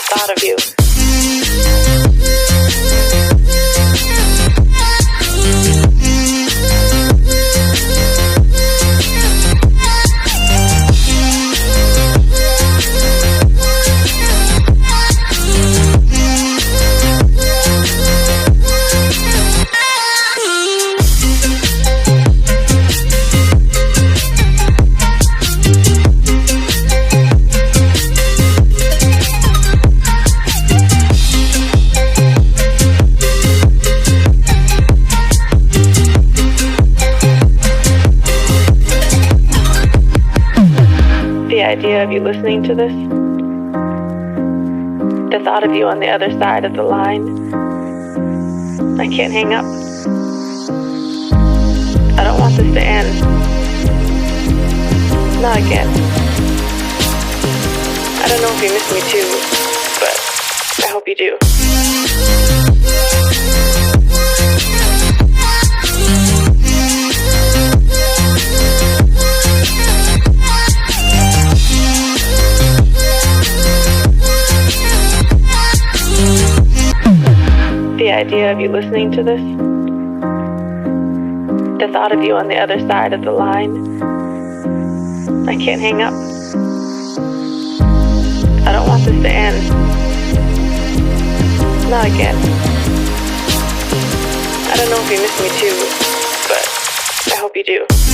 thought of you. The idea of you listening to this, the thought of you on the other side of the line, I can't hang up. I don't want this to end. Not again. I don't know if you miss me too, but I hope you do. The idea of you listening to this, the thought of you on the other side of the line, I can't hang up. I don't want this to end. Not again. I don't know if you miss me too, but I hope you do.